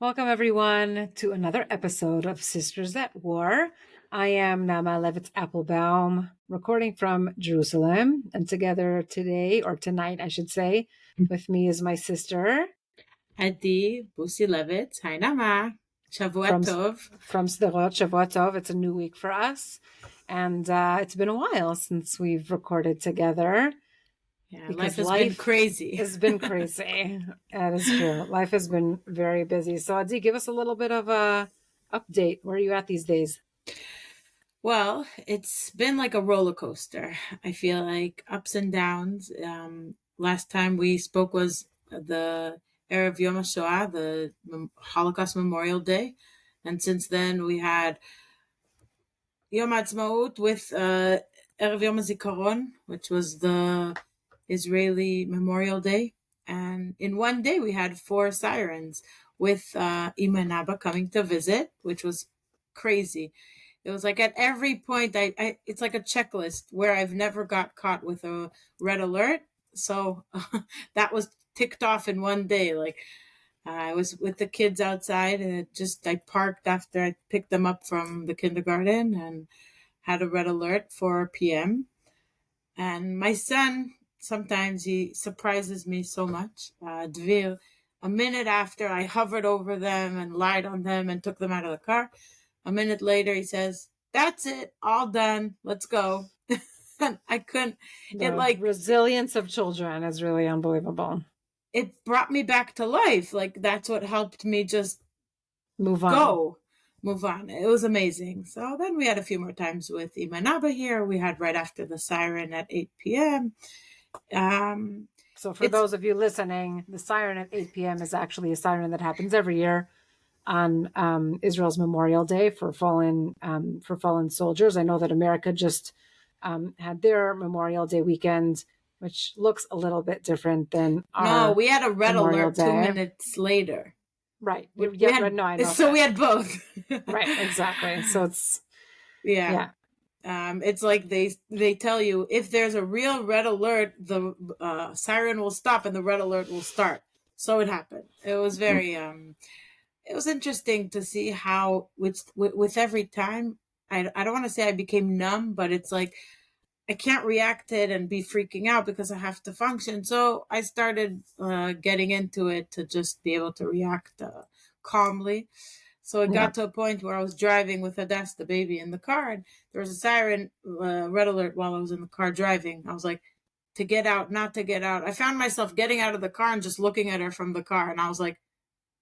Welcome, everyone, to another episode of Sisters at War. I am Nama Levitz Applebaum, recording from Jerusalem. And together today, or tonight, I should say, with me is my sister Adi Busi Levitz. Hi, Nama. Shavua from, Tov. from Sderot. Shavua Tov. It's a new week for us. And it's been a while since we've recorded together. Yeah, Because life has been crazy. has been crazy. That is true. Life has been very busy. So, Adi, give us a little bit of a update. Where are you at these days? Well, it's been like a roller coaster. I feel like ups and downs. Last time we spoke was the Erev Yom HaShoah, the Holocaust Memorial Day. And since then we had Yom HaAtzmaut with Erev Yom HaZikaron, which was the Israeli Memorial Day. And in one day, we had 4 sirens with Ima and Abba coming to visit, which was crazy. It was like at every point, it's like a checklist where I've never got caught with a red alert. So that was ticked off in one day. Like I was with the kids outside and I parked after I picked them up from the kindergarten and had a red alert 4 p.m. And my son, sometimes he surprises me so much. Dvir, a minute after I hovered over them and lied on them and took them out of the car, a minute later he says, "That's it, all done, let's go." And I couldn't, The resilience of children is really unbelievable. It brought me back to life. Like that's what helped me just move on. It was amazing. So then we had a few more times with Imanaba here. We had right after the siren at 8 p.m. So for those of you listening, the siren at 8 p.m. is actually a siren that happens every year on Israel's Memorial Day for fallen soldiers. I know that America just had their Memorial Day weekend, which looks a little bit different than our. No, we had a red Memorial alert Day. 2 minutes later. Right. We had both. Right. Exactly. So it's yeah. It's like they tell you if there's a real red alert, the siren will stop and the red alert will start. So it happened. It was very it was interesting to see how with every time I don't want to say I became numb, but it's like I can't react to it and be freaking out because I have to function. So I started getting into it to just be able to react calmly. So it got to a point where I was driving with Hadass, the baby, in the car, and there was a siren red alert while I was in the car driving. I was like, to get out, not to get out. I found myself getting out of the car and just looking at her from the car. And I was like,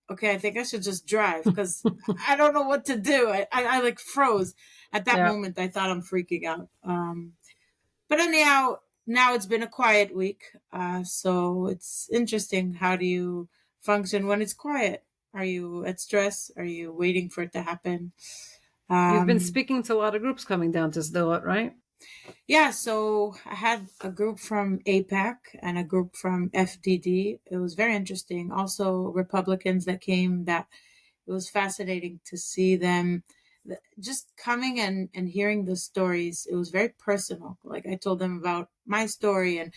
okay, I think I should just drive because I don't know what to do. I like froze. At that moment, I thought I'm freaking out. But anyhow, now it's been a quiet week. So it's interesting. How do you function when it's quiet? Are you at stress? Are you waiting for it to happen? You've been speaking to a lot of groups coming down to Sderot, right? Yeah, so I had a group from APAC and a group from FDD. It was very interesting. Also, Republicans that came, that it was fascinating to see them just coming and hearing the stories. It was very personal. Like I told them about my story and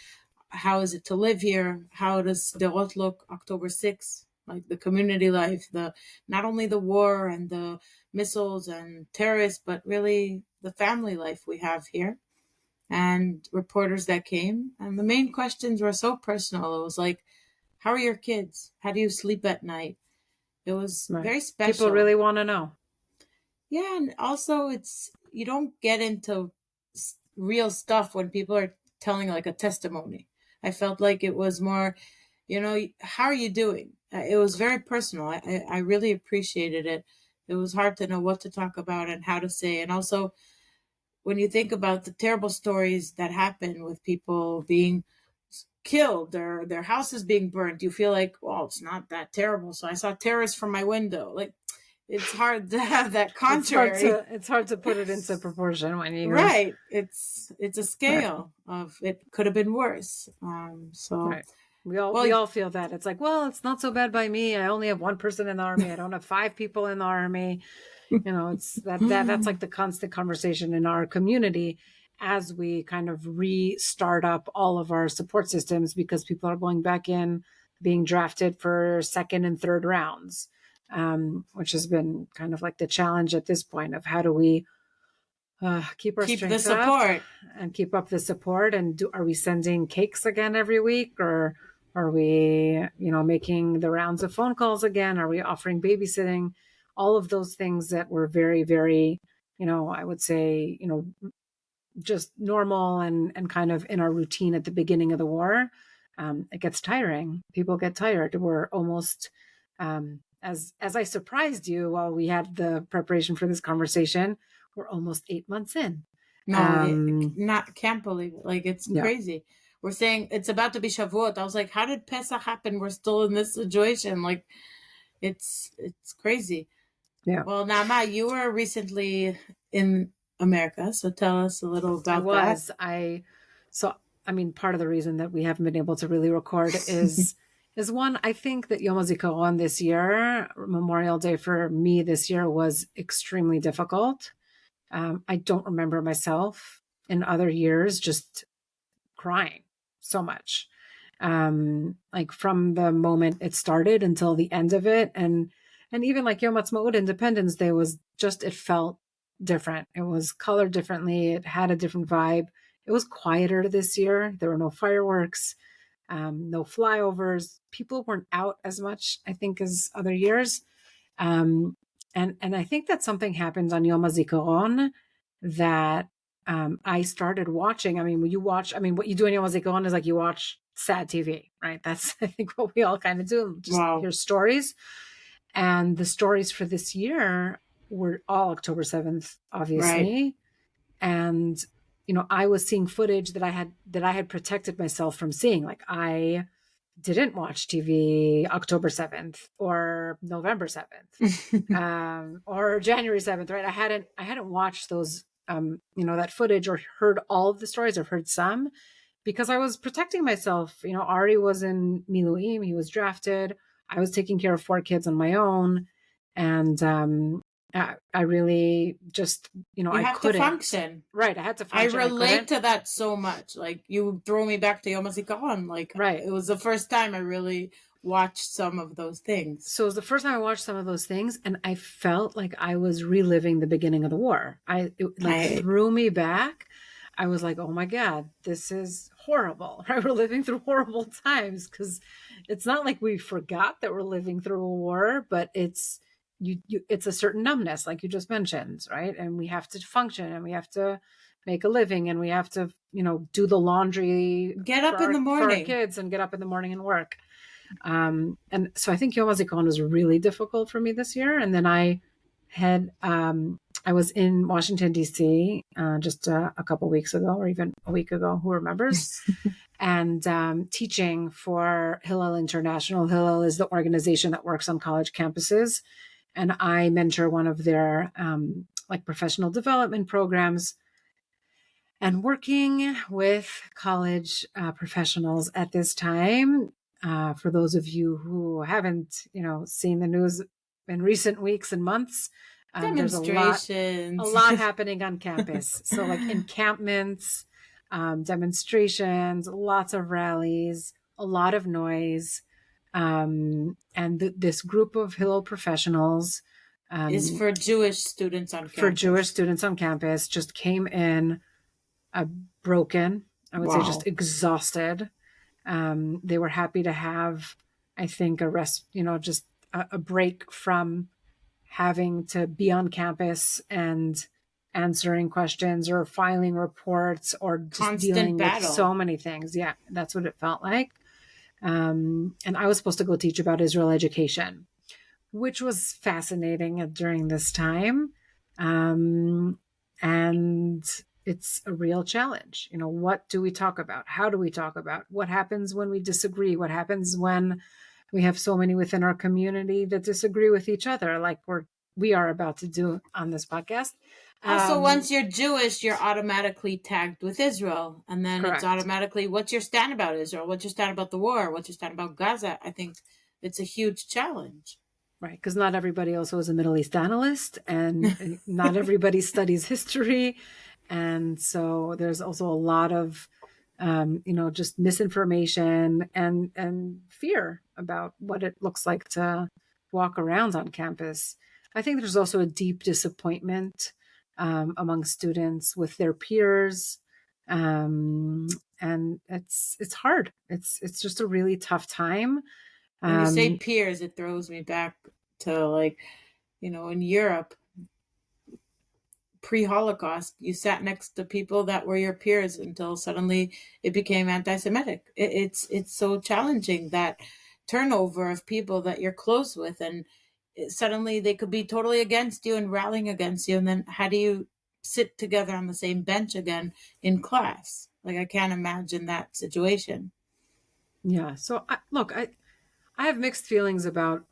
how is it to live here? How does Sderot look October 6th? Like the community life, not only the war and the missiles and terrorists, but really the family life we have here. And reporters that came, and the main questions were so personal. It was like, how are your kids? How do you sleep at night? It was very special. People really want to know. Yeah, and also you don't get into real stuff when people are telling like a testimony. I felt like it was more, how are you doing? It was very personal. I really appreciated it. It was hard to know what to talk about and how to say. And also, when you think about the terrible stories that happen with people being killed or their houses being burnt, you feel like, well, it's not that terrible. So I saw terrorists from my window. Like, it's hard to have that contrary. It's hard to put it into proportion when you right. It's a scale of it could have been worse. We all feel that. It's like, well, it's not so bad by me. I only have one person in the army. I don't have 5 people in the army. It's that's like the constant conversation in our community as we kind of restart up all of our support systems because people are going back in being drafted for second and third rounds. which has been kind of like the challenge at this point of how do we keep our strength the support up and keep up the support. And are we sending cakes again every week, or are we, making the rounds of phone calls again? Are we offering babysitting? All of those things that were very, very, I would say, just normal and kind of in our routine at the beginning of the war. It gets tiring. People get tired. We're almost, as I surprised you while we had the preparation for this conversation, we're almost 8 months in. No, can't believe it. Like, it's crazy. We're saying it's about to be Shavuot. I was like, how did Pesach happen? We're still in this situation. Like, it's crazy. Yeah. Well, Nama, you were recently in America, so tell us a little about that. Part of the reason that we haven't been able to really record is one, I think that Yom HaZikaron this year, Memorial Day for me this year, was extremely difficult. I don't remember myself in other years just crying so much. Like from the moment it started until the end of it. And even like Yom Ha'atzmaut, Independence Day, was just, it felt different. It was colored differently. It had a different vibe. It was quieter this year. There were no fireworks, no flyovers. People weren't out as much, I think, as other years. And I think that something happened on Yom HaZikaron that I started watching. When you watch, what you do on Yom HaZikaron is like you watch sad TV, right? That's, I think, what we all kind of do. Just hear stories. And the stories for this year were all October 7th, obviously. Right. And, I was seeing footage that I had protected myself from seeing. Like, I didn't watch TV October 7th or November 7th or January 7th, right? I hadn't watched those, that footage or heard all of the stories. I've heard some because I was protecting myself. Ari was in Miluim. He was drafted. I was taking care of 4 kids on my own. And I really just, I have couldn't. to function. Right. I had to function. I relate to that so much. Like, you throw me back to Yom HaZikaron. Like, right. It was the first time I really watched some of those things. So it was the first time I watched some of those things, and I felt like I was reliving the beginning of the war. It threw me back. I was like, oh my God, this is horrible. Right? We're living through horrible times, because it's not like we forgot that we're living through a war, but it's a certain numbness, like you just mentioned, right? And we have to function, and we have to make a living, and we have to, do the laundry, get up in the morning for our kids, and get up in the morning and work. And so I think Yom HaZikaron was really difficult for me this year. And then I was in Washington, D.C. Just a couple weeks ago, or even a week ago, who remembers, and teaching for Hillel International. Hillel is the organization that works on college campuses. And I mentor one of their professional development programs, and working with college professionals at this time. For those of you who haven't, seen the news in recent weeks and months, there's a lot happening on campus. So like encampments, demonstrations, lots of rallies, a lot of noise. And this group of Hillel professionals is for Jewish students on campus. For Jewish students on campus, just came in broken. I would say just exhausted. They were happy to have, I think, a rest, just a break from having to be on campus and answering questions or filing reports or just constant dealing battle with so many things. Yeah, that's what it felt like. And I was supposed to go teach about Israel education, which was fascinating during this time. And it's a real challenge. What do we talk about? How do we talk about? What happens when we disagree? What happens when we have so many within our community that disagree with each other, like we are about to do on this podcast? Also, once you're Jewish, you're automatically tagged with Israel. And then Correct. It's automatically, what's your stand about Israel? What's your stand about the war? What's your stand about Gaza? I think it's a huge challenge. Right, because not everybody also is a Middle East analyst, and not everybody studies history. And so there's also a lot of, just misinformation and fear about what it looks like to walk around on campus. I think there's also a deep disappointment among students with their peers, and it's hard. It's just a really tough time. When you say peers, it throws me back to, like, in Europe, pre-Holocaust, you sat next to people that were your peers until suddenly it became anti-Semitic. It's so challenging, that turnover of people that you're close with, and suddenly they could be totally against you and rallying against you, and then how do you sit together on the same bench again in class? Like, I can't imagine that situation. Yeah. So I have mixed feelings about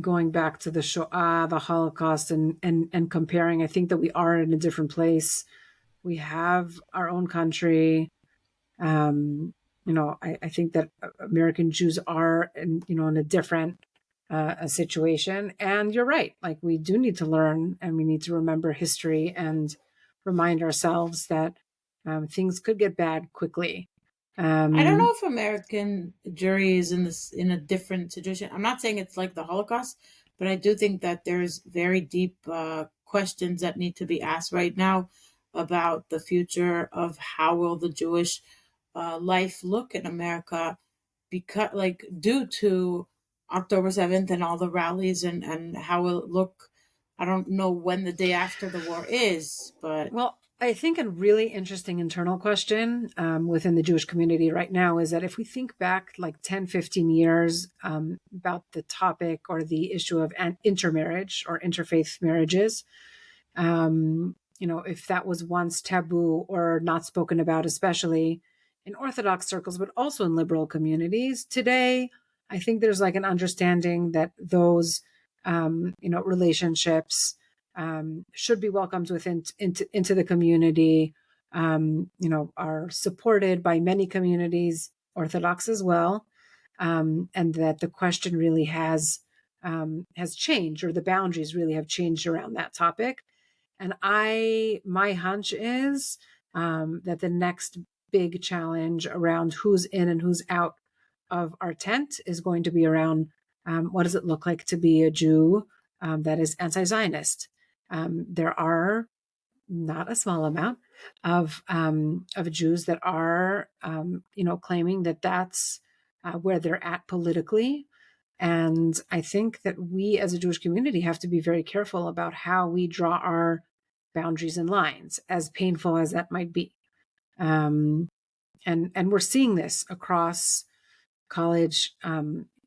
going back to the Shoah, the Holocaust, and comparing. I think that we are in a different place. We have our own country. I think that American Jews are in a different a situation. And you're right. Like, we do need to learn, and we need to remember history and remind ourselves that things could get bad quickly. I don't know if American jury is in a different situation. I'm not saying it's like the Holocaust, but I do think that there's very deep questions that need to be asked right now about the future of how will the Jewish life look in America, because, like, due to October 7th and all the rallies, and how will it look. I don't know when the day after the war is, but Well, I think a really interesting internal question within the Jewish community right now is that if we think back like 10, 15 years about the topic or the issue of intermarriage or interfaith marriages, if that was once taboo or not spoken about, especially in Orthodox circles, but also in liberal communities, today, I think there's like an understanding that those, relationships should be welcomed into the community, are supported by many communities, Orthodox as well, and that the question really has changed, or the boundaries really have changed around that topic. And my hunch is that the next big challenge around who's in and who's out of our tent is going to be around what does it look like to be a Jew that is anti-Zionist. There are not a small amount of Jews that are, claiming that that's where they're at politically. And I think that we as a Jewish community have to be very careful about how we draw our boundaries and lines, as painful as that might be. And we're seeing this across college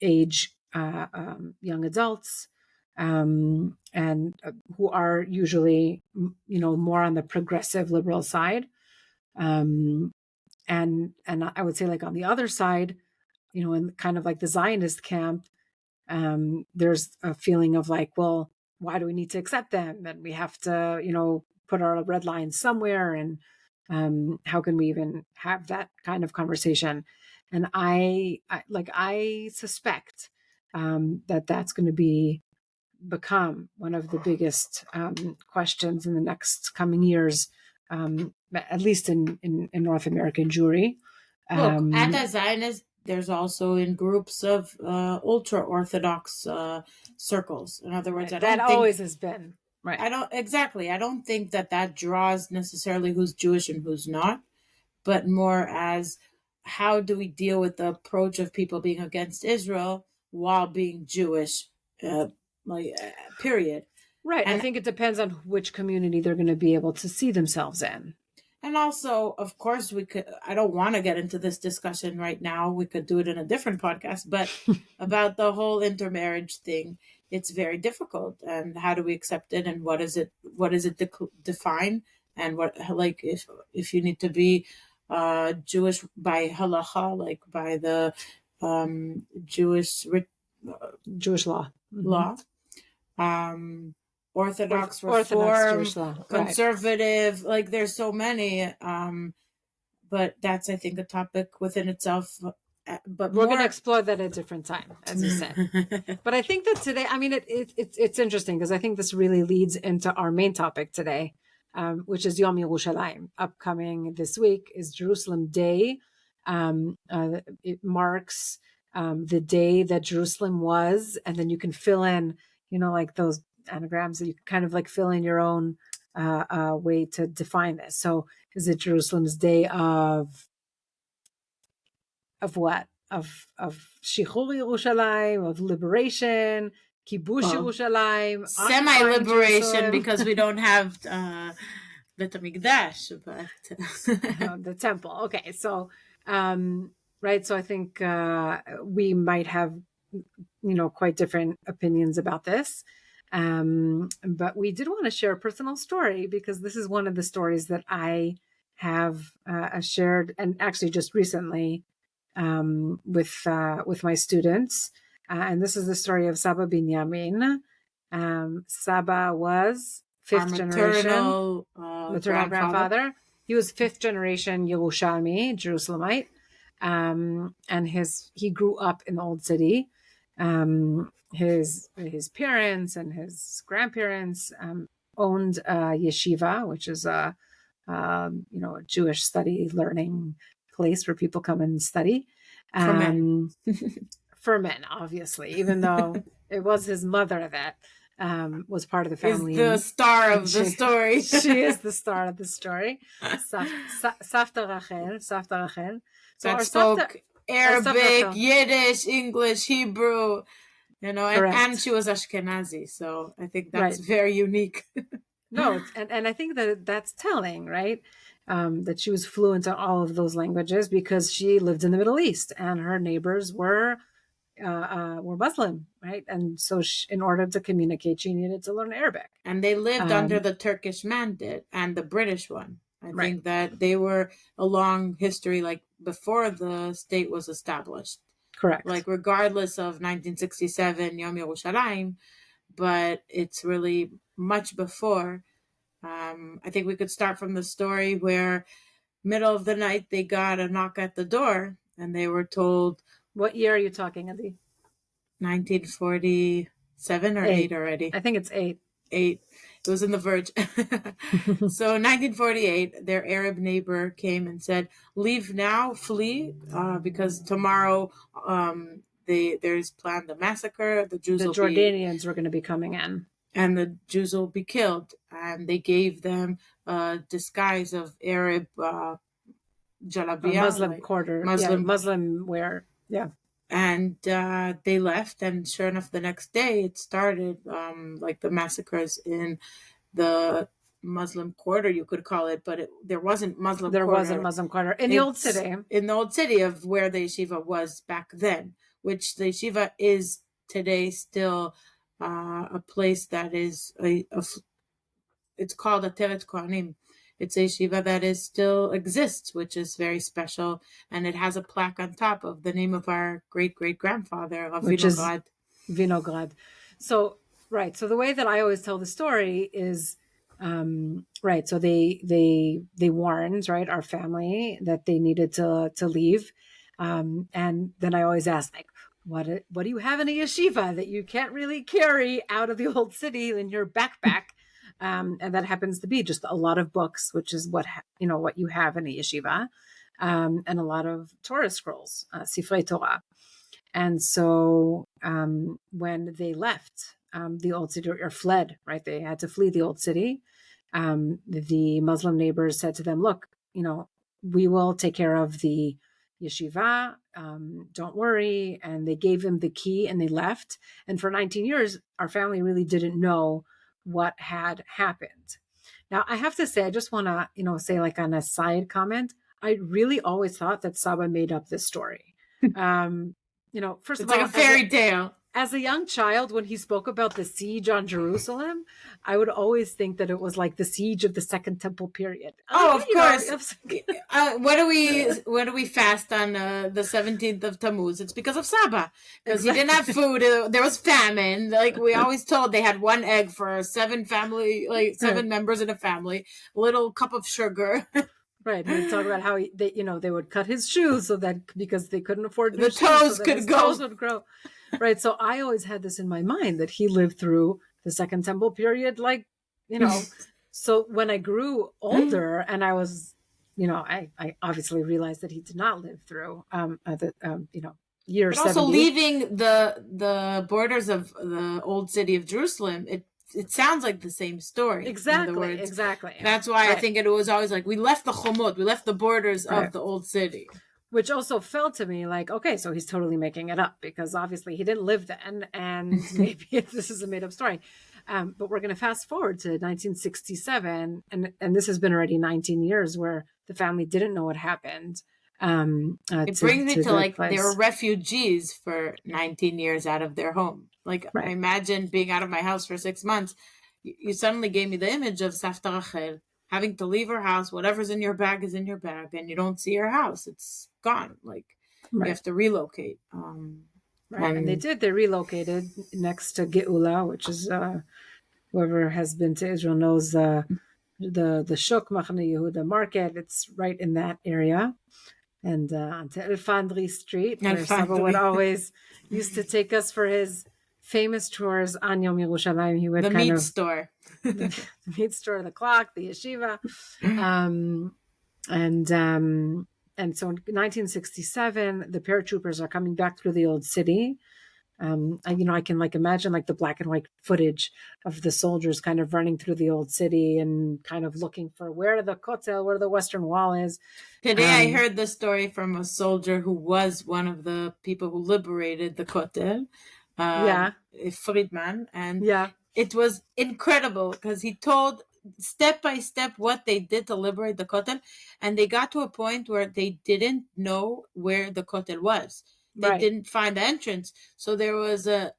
age young adults, and who are usually, more on the progressive liberal side. And I would say, like, on the other side, in kind of like the Zionist camp, there's a feeling of like, well, why do we need to accept them? And we have to, put our red lines somewhere. And how can we even have that kind of conversation? And I suspect that that's going to become one of the biggest questions in the next coming years, at least in North American Jewry. look, anti-Zionist, there's also in groups of ultra-Orthodox circles. In other words, that always has been. Right. I don't think that draws necessarily who's Jewish and who's not, but more as how do we deal with the approach of people being against Israel while being Jewish, period. Right. And I think it depends on which community they're going to be able to see themselves in. And also, of course, I don't want to get into this discussion right now. We could do it in a different podcast, but about the whole intermarriage thing, it's very difficult. And how do we accept it? And what is it define? And what, like, if you need to be Jewish by halacha, like by the Jewish law. Law. Orthodox, Reform, conservative, right. Like, there's so many, but that's, I think, a topic within itself. But we're going to explore that at a different time, as you said. But I think that today, I mean, it's interesting, because I think this really leads into our main topic today, which is Yom Yerushalayim. Upcoming this week is Jerusalem Day. It marks the day that Jerusalem was, and then you can fill in, like those anagrams that you can kind of like fill in your own way to define this. So is it Jerusalem's day of what? Of Shichur Yerushalayim, of liberation, Kibush Yerushalayim, semi-liberation, because we don't have Bet HaMikdash, but the temple. Okay, so right, so I think we might have quite different opinions about this, but we did want to share a personal story, because this is one of the stories that I have shared, and actually just recently with my students, and this is the story of Saba Binyamin. Saba was fifth generation maternal grandfather. He was fifth generation Yerushalmi, Jerusalemite, and he grew up in the Old City. His parents and his grandparents owned a yeshiva, which is a Jewish study learning place where people come and study. For men. For men, obviously, even though it was his mother that was part of the family. Is the star of the story. She is the star of the story. Safta Rachel. So that spoke Arabic, Yiddish, English, Hebrew, and she was Ashkenazi. So I think that's very unique. No, and I think that's telling, right? That she was fluent in all of those languages, because she lived in the Middle East and her neighbors were Muslim, right? And so in order to communicate, she needed to learn Arabic. And they lived under the Turkish mandate and the British one. I think that they were a long history, like before the state was established. Correct. Like regardless of 1967 Yom Yerushalayim, but it's really much before. I think we could start from the story where middle of the night they got a knock at the door and they were told. What year are you talking, Adi? 1947 or 8 already. I think it's 8. 8. It was in the verge. So 1948, their Arab neighbor came and said, leave now, flee, because tomorrow there's planned a massacre. The Jordanians were going to be coming in. And the Jews will be killed. And they gave them a disguise of Arab jalabiyah. Muslim quarter. Muslim wear. Yeah. And they left, and sure enough, the next day it started, like the massacres in the Muslim quarter, you could call it, but there wasn't Muslim quarter. There wasn't Muslim quarter in the Old City. In the Old City of where the yeshiva was back then, which the yeshiva is today still a place that is it's called a Teret Kohanim. It's a yeshiva that still exists, which is very special, and it has a plaque on top of the name of our great-great-grandfather of Vinograd. So, right. So the way that I always tell the story is, so they warned, right, our family that they needed to leave, and then I always ask, like, what do you have in a yeshiva that you can't really carry out of the Old City in your backpack? And that happens to be just a lot of books, which is what you have in a yeshiva, and a lot of Torah scrolls, Sifrei Torah. And so when they left the Old City, or fled, right, they had to flee the Old City. The Muslim neighbors said to them, look, we will take care of the yeshiva, don't worry. And they gave them the key and they left. And for 19 years, our family really didn't know what had happened. Now, I have to say, I just want to, say like on a side comment, I really always thought that Saba made up this story. First it's of all, like a fairy tale. As a young child, when he spoke about the siege on Jerusalem, I would always think that it was like the siege of the Second Temple period. Of course. When do we fast on the 17th of Tammuz? It's because of Saba. Because he didn't have food. There was famine. Like we always told, they had one egg for 7 members in a family. A little cup of sugar. Right, and we talk about how they would cut his shoes so that because they couldn't afford the toes toes would grow. Right, so I always had this in my mind that he lived through the Second Temple period, So when I grew older and I was, I obviously realized that he did not live through year But also 70. leaving the borders of the old city of Jerusalem, it sounds like the same story. Exactly, in other words. exactly. That's why right. I think it was always like we left the chomot, we left the borders Right. of the old city. Which also felt to me like, okay, so he's totally making it up because obviously he didn't live then, and maybe this is a made up story. But we're going to fast forward to 1967, and this has been already 19 years where the family didn't know what happened. It brings me to like place. they were refugees for 19 years out of their home. Like Right. I imagine being out of my house for 6 months. You suddenly gave me the image of Safta Rachel having to leave her house. Whatever's in your bag is in your bag, and you don't see your house. It's gone. Like Right. you have to relocate. Right, and they did. They relocated next to Geula, which is whoever has been to Israel knows the Shuk Machane Yehuda market. It's right in that area, and onto Elfandri Street, where Saba would always used to take us for his famous tours on Yom Yerushalayim. He would the kind meat of store, the meat store, the clock, the yeshiva, and so in 1967, the paratroopers are coming back through the old city. I can like imagine like the black and white footage of the soldiers kind of running through the old city and kind of looking for where the Kotel, where the Western Wall is. Today I heard the story from a soldier who was one of the people who liberated the Kotel, Friedman, and it was incredible because he told step by step what they did to liberate the Kotel, and they got to a point where they didn't know where the Kotel was. They didn't find the entrance, so there was a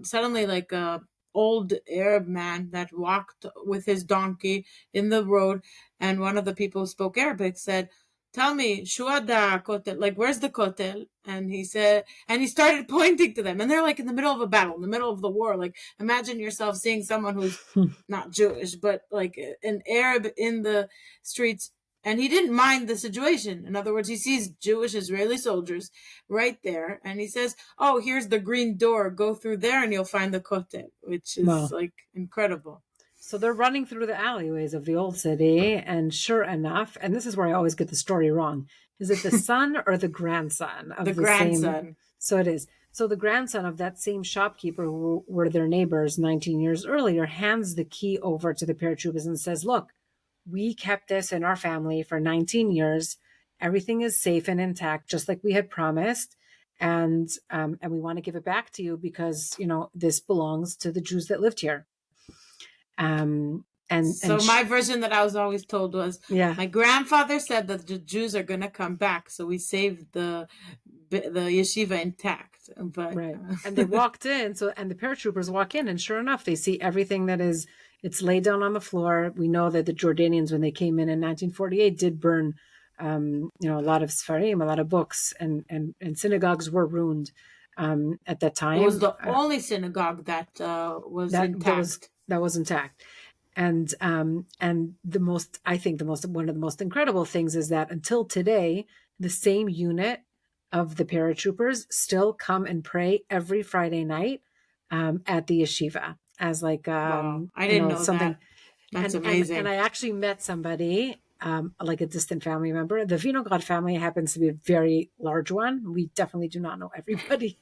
suddenly like a old Arab man that walked with his donkey in the road, and one of the people who spoke Arabic said, "Tell me, Shuada Kotel, like where's the Kotel?" And he said, and he started pointing to them, and they're like in the middle of a battle, in the middle of the war. Like imagine yourself seeing someone who's not Jewish, but like an Arab in the streets. And he didn't mind the situation. In other words, he sees Jewish Israeli soldiers right there, and he says, "Oh, here's the green door. Go through there, and you'll find the kotel," which is like incredible. So they're running through the alleyways of the old city, and sure enough, and this is where I always get the story wrong: is it the son or the grandson of the grandson? Same? So it is. So the grandson of that same shopkeeper who were their neighbors 19 years earlier hands the key over to the paratroopers and says, "Look, we kept this in our family for 19 years. Everything is safe and intact, just like we had promised. And we want to give it back to you because, this belongs to the Jews that lived here." My version that I was always told was, my grandfather said that the Jews are going to come back. So we saved the yeshiva intact. But, and they walked in. And the paratroopers walk in, and sure enough, they see everything it's laid down on the floor. We know that the Jordanians, when they came in 1948, did burn, a lot of Sfarim, a lot of books, and synagogues were ruined at that time. It was the only synagogue that was intact. That was intact. And one of the most incredible things is that until today, the same unit of the paratroopers still come and pray every Friday night at the yeshiva as like I didn't know something. That's amazing. And I actually met somebody like a distant family member. The Vinograd family happens to be a very large one. We definitely do not know everybody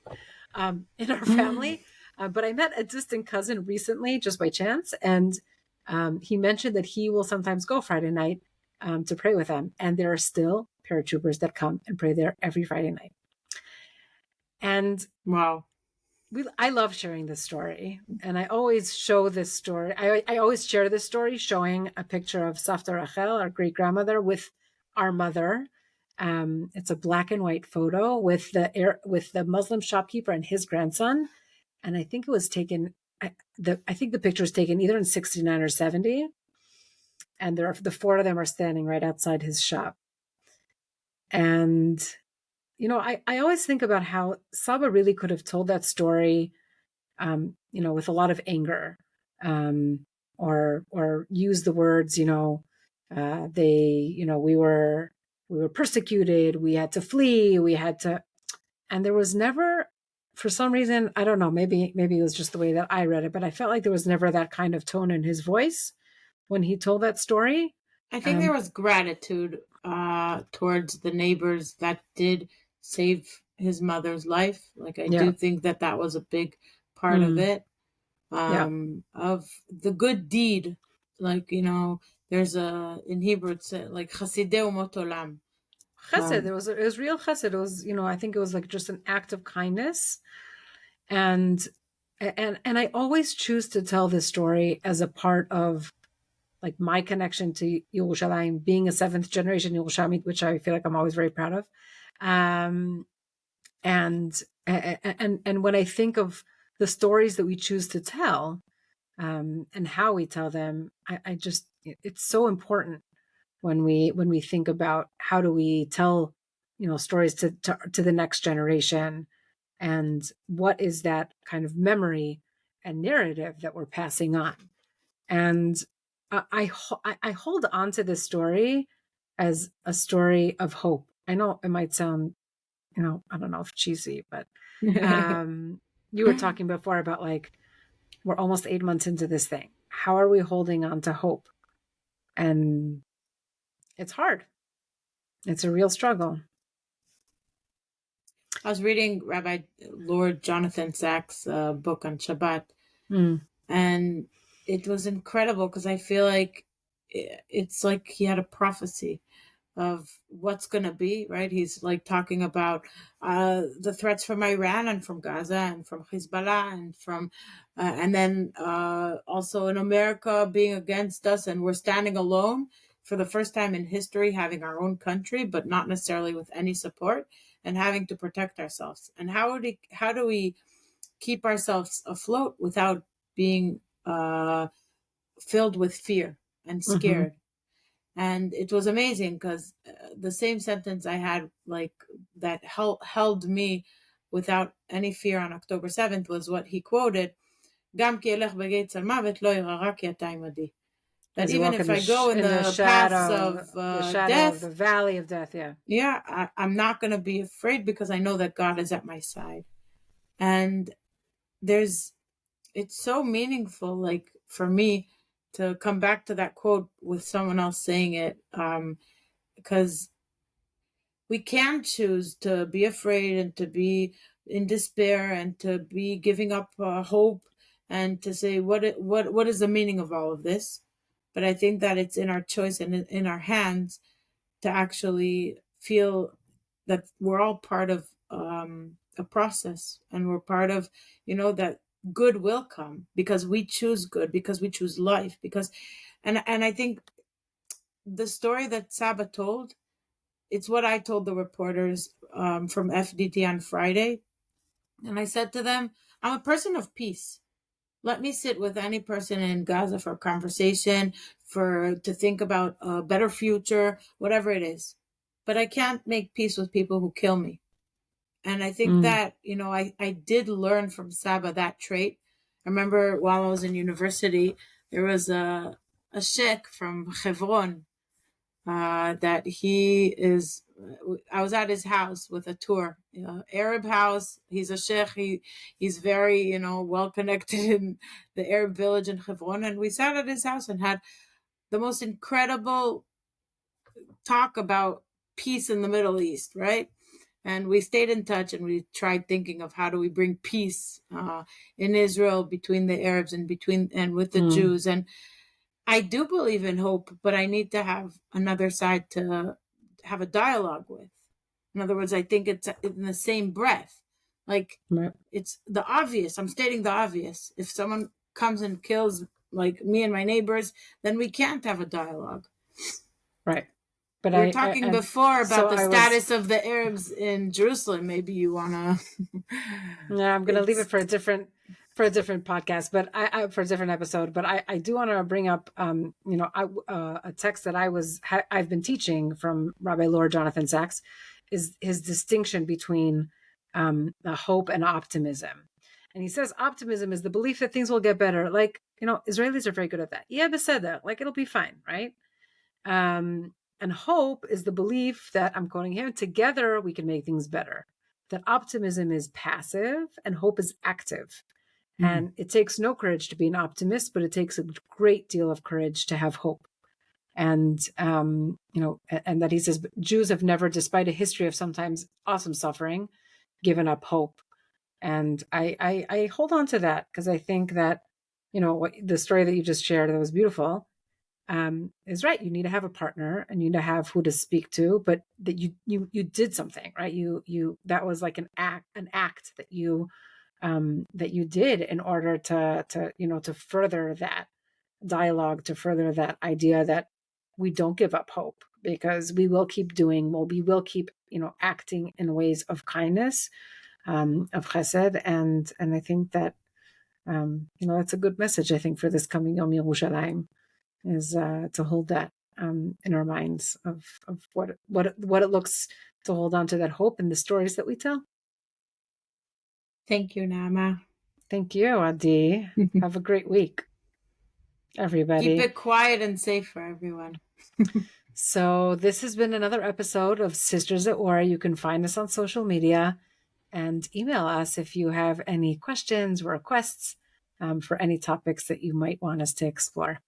in our family, but I met a distant cousin recently just by chance, and he mentioned that he will sometimes go Friday night to pray with them, and there are still paratroopers that come and pray there every Friday night. And wow. I love sharing this story, and I always show this story. I always share this story showing a picture of Safta Rachel, our great grandmother, with our mother. It's a black and white photo with the Muslim shopkeeper and his grandson, and I think it was taken. I think the picture was taken either in 69 or 70, and the four of them are standing right outside his shop. And I always think about how Saba really could have told that story, with a lot of anger, or use the words, we were persecuted, we had to flee, and there was never, for some reason, I don't know, maybe it was just the way that I read it, but I felt like there was never that kind of tone in his voice when he told that story. I think there was gratitude towards the neighbors that did save his mother's life. Like, I Yeah. do think that was a big part of it, of the good deed. Like, there's in Hebrew, it's like Chasidei Umot Olam. Chesed. It was real chesed. It was, I think it was like just an act of kindness. And I always choose to tell this story as a part of like my connection to Yerushalayim, being a 7th generation Yerushalayim, which I feel like I'm always very proud of. And when I think of the stories that we choose to tell, and how we tell them, I just, it's so important when we think about how do we tell, stories to the next generation, and what is that kind of memory and narrative that we're passing on. And I hold on to this story as a story of hope. I know it might sound, I don't know if cheesy, but you were talking before about like, we're almost 8 months into this thing. How are we holding on to hope? And it's hard. It's a real struggle. I was reading Rabbi Lord Jonathan Sacks' book on Shabbat, and it was incredible because I feel like it's like he had a prophecy of what's going to be, right? He's like talking about the threats from Iran and from Gaza and from Hezbollah and from, and then also in America being against us, and we're standing alone for the first time in history, having our own country, but not necessarily with any support, and having to protect ourselves. And how do we keep ourselves afloat without being filled with fear and scared? And it was amazing because the same sentence I had, like, that held me without any fear on October 7th was what he quoted. That even if I go in the paths of death, the valley of death, I'm not going to be afraid because I know that God is at my side. And it's so meaningful, like, for me to come back to that quote with someone else saying it, because we can choose to be afraid and to be in despair and to be giving up hope and to say what is the meaning of all of this. But I think that it's in our choice and in our hands to actually feel that we're all part of a process, and we're part of, that good will come because we choose good, because we choose life, and I think the story that Saba told, it's what I told the reporters from FDT on Friday. And I said to them, I'm a person of peace. Let me sit with any person in Gaza for a conversation, to think about a better future, whatever it is. But I can't make peace with people who kill me. And I think that, I did learn from Saba that trait. I remember while I was in university, there was a sheikh from Hebron, that I was at his house with a tour, Arab house. He's a sheikh. He's very, well connected in the Arab village in Hebron. And we sat at his house and had the most incredible talk about peace in the Middle East, right? And we stayed in touch, and we tried thinking of how do we bring peace in Israel between the Arabs and with the Jews. And I do believe in hope, but I need to have another side to have a dialogue with. In other words, I think it's in the same breath. Like, it's the obvious. I'm stating the obvious. If someone comes and kills, like, me and my neighbors, then we can't have a dialogue. Right. But we were talking before about the status of the Arabs in Jerusalem. Maybe you want to... Yeah, I'm going to leave it for a different podcast, but for a different episode. But I do want to bring up, a text that I've been teaching from Rabbi Lord Jonathan Sacks, is his distinction between hope and optimism. And he says optimism is the belief that things will get better. Like, Israelis are very good at that. Yeah, beseder, like it'll be fine, right? And hope is the belief that, I'm quoting him, together we can make things better. That optimism is passive and hope is active. And it takes no courage to be an optimist, but it takes a great deal of courage to have hope. And, and that he says, Jews have never, despite a history of sometimes awesome suffering, given up hope. And I hold on to that because I think that, what the story that you just shared, that was beautiful, is right. You need to have a partner and you need to have who to speak to, but that you did something, right? That was like an act that you did in order to further that dialogue, to further that idea that we don't give up hope, because we will keep we will keep, acting in ways of kindness, of chesed. And I think that, that's a good message, I think, for this coming Yom Yerushalayim, is to hold that in our minds of what it looks to hold on to that hope in the stories that we tell. Thank you, Nama. Thank you, Adi. Have a great week, everybody. Keep it quiet and safe for everyone. So this has been another episode of Sisters at War. You can find us on social media and email us if you have any questions or requests for any topics that you might want us to explore.